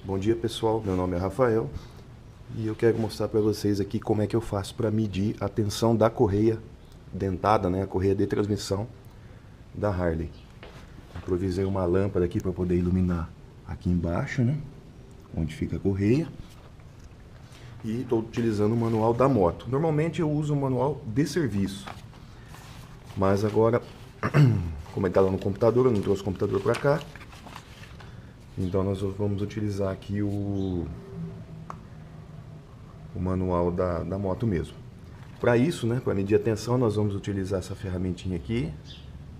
Bom dia pessoal, meu nome é Rafael e eu quero mostrar para vocês aqui como é que eu faço para medir a tensão da correia dentada, né, a correia de transmissão da Harley. Improvisei uma lâmpada aqui para poder iluminar aqui embaixo, né, onde fica a correia. E estou utilizando o manual da moto. Normalmente eu uso o manual de serviço, mas agora, como ele está lá no computador, eu não trouxe o computador para cá. Então nós vamos utilizar aqui o manual da moto mesmo. Para isso, né, para medir a tensão, nós vamos utilizar essa ferramentinha aqui,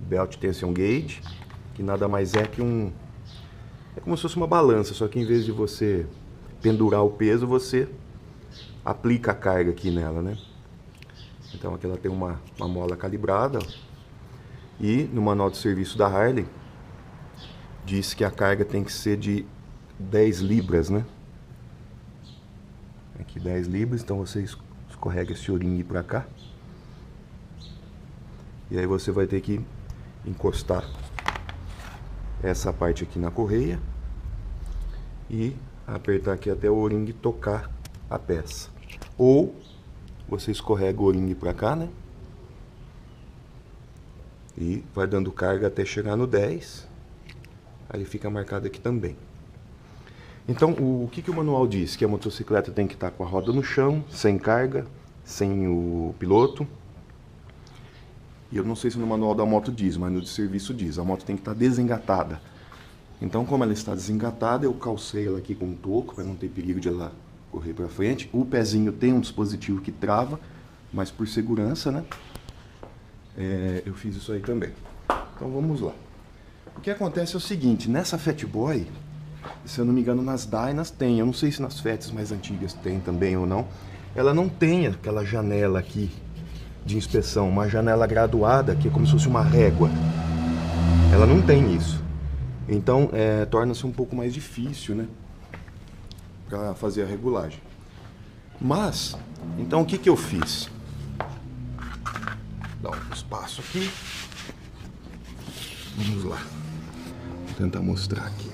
Belt Tension Gauge, que nada mais é que é como se fosse uma balança, só que em vez de você pendurar o peso, você aplica a carga aqui nela, né? Então aqui ela tem uma mola calibrada, e no manual de serviço da Harley diz que a carga tem que ser de 10 libras, né? Aqui 10 libras, então você escorrega esse o-ring para cá. E aí você vai ter que encostar essa parte aqui na correia e apertar aqui até o o-ring tocar a peça. Ou você escorrega o o-ring para cá, né? E vai dando carga até chegar no 10. Aí fica marcado aqui também. Então, o que o manual diz? Que a motocicleta tem que estar com a roda no chão, sem carga, sem o piloto. E eu não sei se no manual da moto diz, mas no de serviço diz. A moto tem que estar desengatada. Então, como ela está desengatada, eu calcei ela aqui com um toco, para não ter perigo de ela correr para frente. O pezinho tem um dispositivo que trava, mas por segurança, né? Eu fiz isso aí também. Então, vamos lá. O que acontece é o seguinte, nessa Fat Boy, se eu não me engano nas Dynas tem, eu não sei se nas Fats mais antigas tem também ou não, ela não tem aquela janela aqui de inspeção, uma janela graduada, que é como se fosse uma régua. Ela não tem isso. Então, torna-se um pouco mais difícil, né, para fazer a regulagem. Mas, então o que eu fiz? Dá um espaço aqui. Vamos lá. Vou tentar mostrar aqui.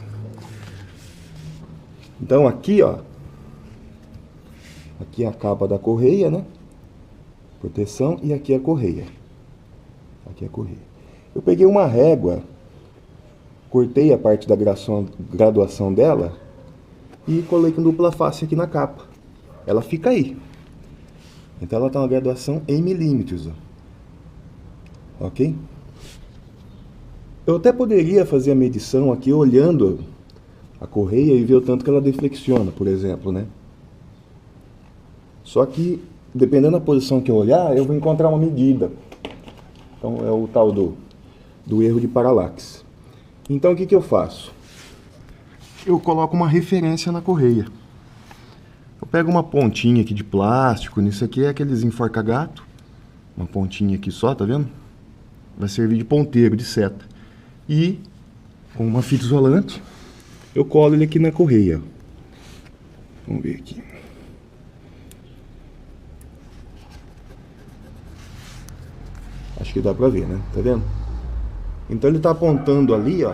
Então aqui, ó, aqui é a capa da correia, né? Proteção, e aqui é a correia. Aqui é a correia. Eu peguei uma régua, cortei a parte da graduação dela e colei com dupla face aqui na capa. Ela fica aí. Então ela tá uma graduação em milímetros, ó. Ok? Eu até poderia fazer a medição aqui olhando a correia e ver o tanto que ela deflexiona, por exemplo, né? Só que, dependendo da posição que eu olhar, eu vou encontrar uma medida. Então, é o tal do erro de paralaxe. Então, o que eu faço? Eu coloco uma referência na correia. Eu pego uma pontinha aqui de plástico, nisso aqui é aqueles enforca-gato. Uma pontinha aqui só, tá vendo? Vai servir de ponteiro, de seta. E, com uma fita isolante, eu colo ele aqui na correia. Vamos ver aqui. Acho que dá pra ver, né? Tá vendo? Então ele tá apontando ali, ó,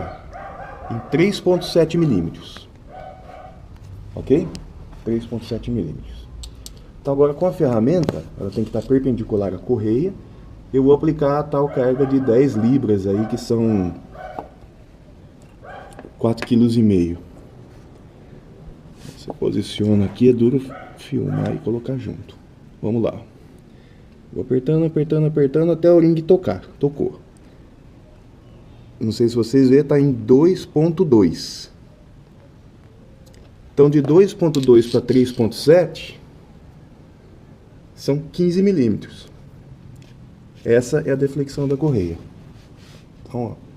em 3,7 milímetros. Ok? 3,7 milímetros. Então agora com a ferramenta, ela tem que estar perpendicular à correia. Eu vou aplicar a tal carga de 10 libras aí, que são 4,5 kg. Você posiciona aqui, é duro filmar e colocar junto. Vamos lá. Vou apertando, apertando, apertando até o ring tocar. Tocou. Não sei se vocês verem, tá em 2,2. Então de 2,2 para 3,7 são 15 milímetros. Essa é a deflexão da correia. Então, ó.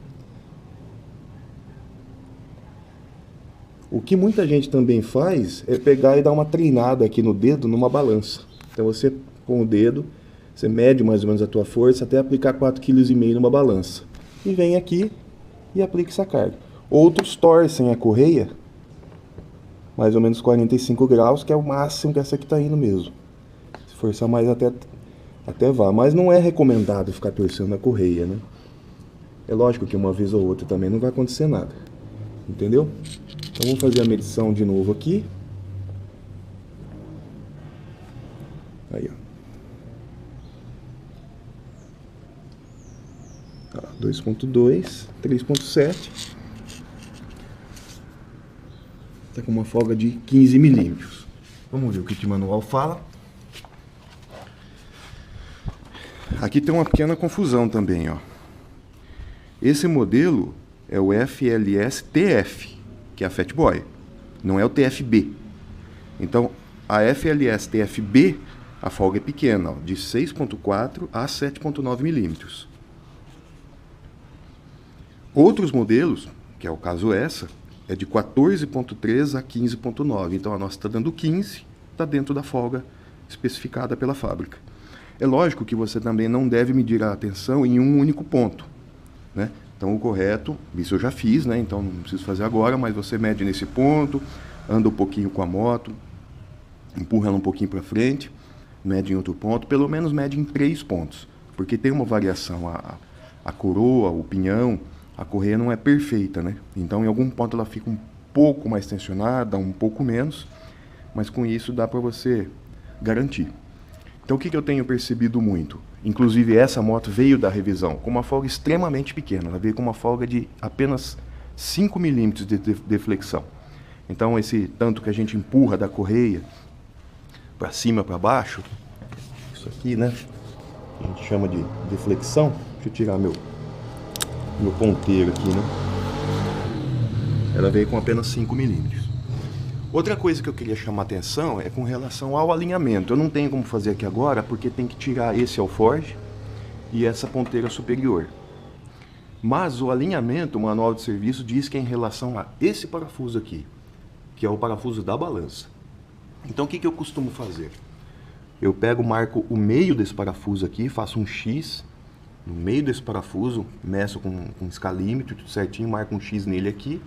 O que muita gente também faz é pegar e dar uma treinada aqui no dedo numa balança. Então você, com o dedo, você mede mais ou menos a tua força até aplicar 4,5 kg numa balança. E vem aqui e aplica essa carga. Outros torcem a correia mais ou menos 45 graus, que é o máximo que essa aqui está indo mesmo. Se forçar mais até vá. Mas não é recomendado ficar torcendo a correia, né? É lógico que uma vez ou outra também não vai acontecer nada. Entendeu? Então vamos fazer a medição de novo aqui. Aí, ó. 2.2, 3.7. Está com uma folga de 15 milímetros. Vamos ver o que o manual fala. Aqui tem uma pequena confusão também, ó. Esse modelo é o FLS-TF, que é a Fat Boy, não é o TFB. Então, a FLS-TFB, a folga é pequena, ó, de 6.4 a 7.9 milímetros. Outros modelos, que é o caso essa, é de 14.3 a 15.9. Então, a nossa está dando 15, está dentro da folga especificada pela fábrica. É lógico que você também não deve medir a tensão em um único ponto, né? Então, o correto, isso eu já fiz, né? Então, não preciso fazer agora, mas você mede nesse ponto, anda um pouquinho com a moto, empurra ela um pouquinho para frente, mede em outro ponto, pelo menos mede em 3 pontos, porque tem uma variação, a coroa, o pinhão, a correia não é perfeita, né? Então, em algum ponto ela fica um pouco mais tensionada, um pouco menos, mas com isso dá para você garantir. Então, o que eu tenho percebido muito? Inclusive, essa moto veio da revisão com uma folga extremamente pequena. Ela veio com uma folga de apenas 5 milímetros de deflexão. Então, esse tanto que a gente empurra da correia para cima, para baixo, isso aqui, né? A gente chama de deflexão. Deixa eu tirar meu ponteiro aqui, né? Ela veio com apenas 5 milímetros. Outra coisa que eu queria chamar a atenção é com relação ao alinhamento. Eu não tenho como fazer aqui agora, porque tem que tirar esse alforje e essa ponteira superior. Mas o alinhamento, o manual de serviço, diz que é em relação a esse parafuso aqui, que é o parafuso da balança. Então o que eu costumo fazer? Eu pego, marco o meio desse parafuso aqui, faço um X no meio desse parafuso, meço com escalímetro, tudo certinho, marco um X nele aqui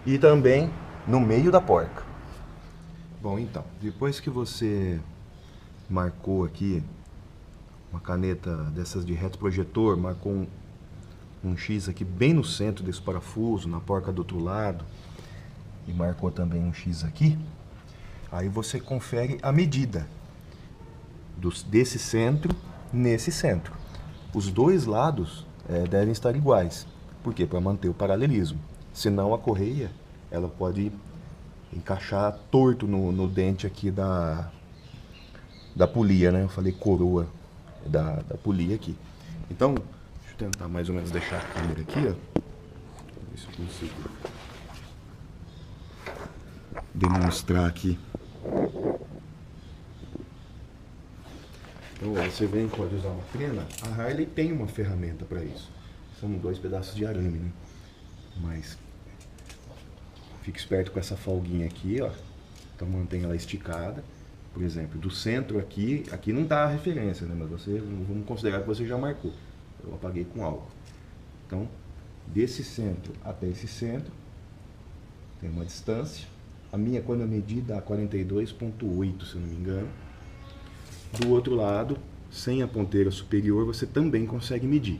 e também no meio da porca. Bom, então, depois que você marcou aqui uma caneta dessas de retroprojetor, marcou um X aqui bem no centro desse parafuso, na porca do outro lado, e marcou também um X aqui, aí você confere a medida desse centro nesse centro. Os dois lados devem estar iguais. Por quê? Para manter o paralelismo. Senão a correia ela pode encaixar torto no dente aqui da polia, né? Eu falei coroa da polia aqui. Então, deixa eu tentar mais ou menos deixar a câmera aqui, ó. Ver se eu consigo demonstrar aqui. Então, você vem, pode usar uma frena. A Harley tem uma ferramenta para isso. São 2 pedaços de arame, né? Mas fique esperto com essa folguinha aqui, ó. Então mantém ela esticada. Por exemplo, do centro aqui não dá a referência, né? Mas vamos considerar que você já marcou. Eu apaguei com álcool. Então, desse centro até esse centro, tem uma distância. A minha, quando eu medi, dá 42,8, se eu não me engano. Do outro lado, sem a ponteira superior, você também consegue medir.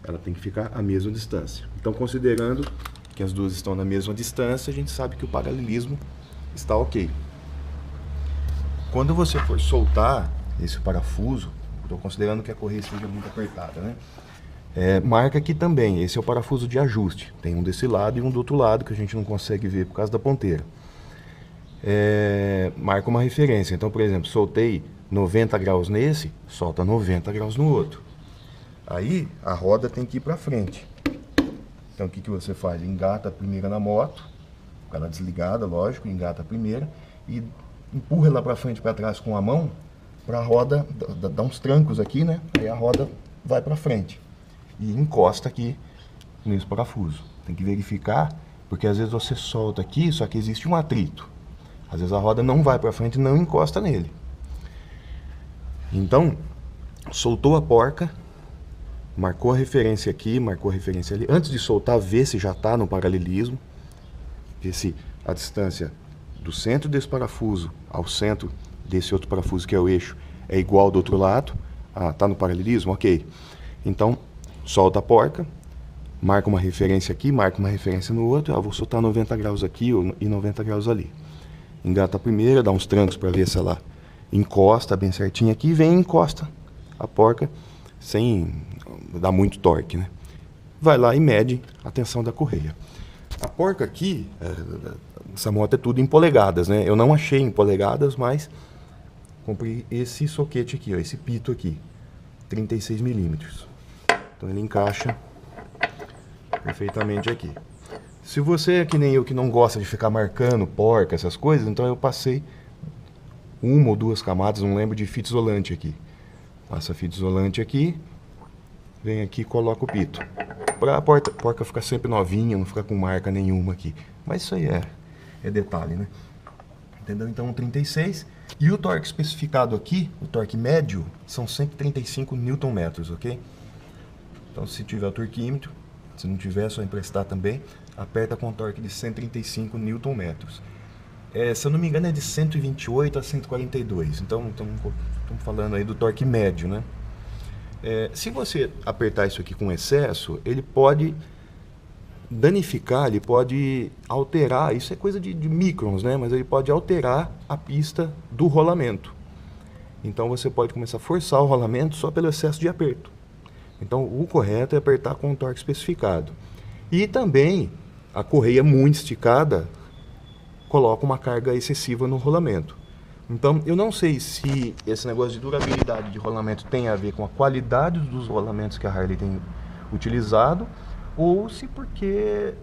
Ela tem que ficar a mesma distância. Então, considerando que as duas estão na mesma distância, a gente sabe que o paralelismo está ok. Quando você for soltar esse parafuso, estou considerando que a correia esteja muito apertada, né? Marca aqui também, esse é o parafuso de ajuste. Tem um desse lado e um do outro lado, que a gente não consegue ver por causa da ponteira. Marca uma referência. Então, por exemplo, soltei 90 graus nesse, solta 90 graus no outro. Aí, a roda tem que ir para frente. Então, o que você faz? Engata a primeira na moto, com ela desligada, lógico, engata a primeira e empurra ela para frente e para trás com a mão, para a roda dar uns trancos aqui, né? Aí a roda vai para frente e encosta aqui nesse parafuso. Tem que verificar, porque às vezes você solta aqui, só que existe um atrito. Às vezes a roda não vai para frente e não encosta nele. Então, soltou a porca, marcou a referência aqui, marcou a referência ali. Antes de soltar, vê se já está no paralelismo. Vê se a distância do centro desse parafuso ao centro desse outro parafuso, que é o eixo, é igual do outro lado. Ah, está no paralelismo? Ok. Então, solta a porca, marca uma referência aqui, marca uma referência no outro, vou soltar 90 graus aqui e 90 graus ali. Engata a primeira, dá uns trancos para ver se ela encosta bem certinho aqui, vem e encosta a porca sem dar muito torque, né? Vai lá e mede a tensão da correia. A porca aqui, essa moto é tudo em polegadas, né? Eu não achei em polegadas, mas comprei esse soquete aqui, ó, esse pito aqui, 36 milímetros. Então ele encaixa perfeitamente aqui. Se você é que nem eu, que não gosta de ficar marcando porca, essas coisas, então eu passei uma ou duas camadas, não lembro, de fita isolante aqui. Passa a fita isolante aqui, vem aqui e coloca o pito. Para a porca ficar sempre novinha, não ficar com marca nenhuma aqui. Mas isso aí é detalhe, né? Entendeu? Então 36. E o torque especificado aqui, o torque médio, são 135 Nm, ok? Então se tiver o torquímetro, se não tiver, é só emprestar também, aperta com torque de 135 Nm. Se eu não me engano é de 128 a 142, então estamos falando aí do torque médio, né? Se você apertar isso aqui com excesso, ele pode danificar, ele pode alterar, isso é coisa de microns, né? Mas ele pode alterar a pista do rolamento. Então você pode começar a forçar o rolamento só pelo excesso de aperto. Então o correto é apertar com o torque especificado. E também a correia muito esticada coloca uma carga excessiva no rolamento. Então, eu não sei se esse negócio de durabilidade de rolamento tem a ver com a qualidade dos rolamentos que a Harley tem utilizado, ou se porque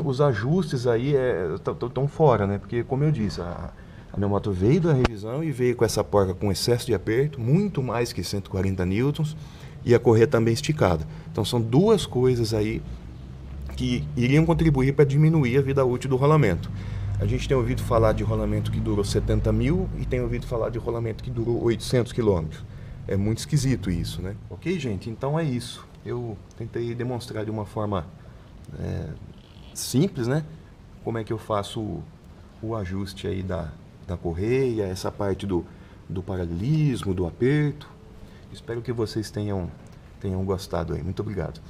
os ajustes aí estão fora, né? Porque, como eu disse, a minha moto veio da revisão e veio com essa porca com excesso de aperto, muito mais que 140 newtons, e a correia também esticada. Então, são duas coisas aí que iriam contribuir para diminuir a vida útil do rolamento. A gente tem ouvido falar de rolamento que durou 70 mil e tem ouvido falar de rolamento que durou 800 quilômetros. É muito esquisito isso, né? Ok, gente? Então é isso. Eu tentei demonstrar de uma forma simples, né? Como é que eu faço o ajuste aí da correia, essa parte do paralelismo, do aperto. Espero que vocês tenham gostado aí. Muito obrigado.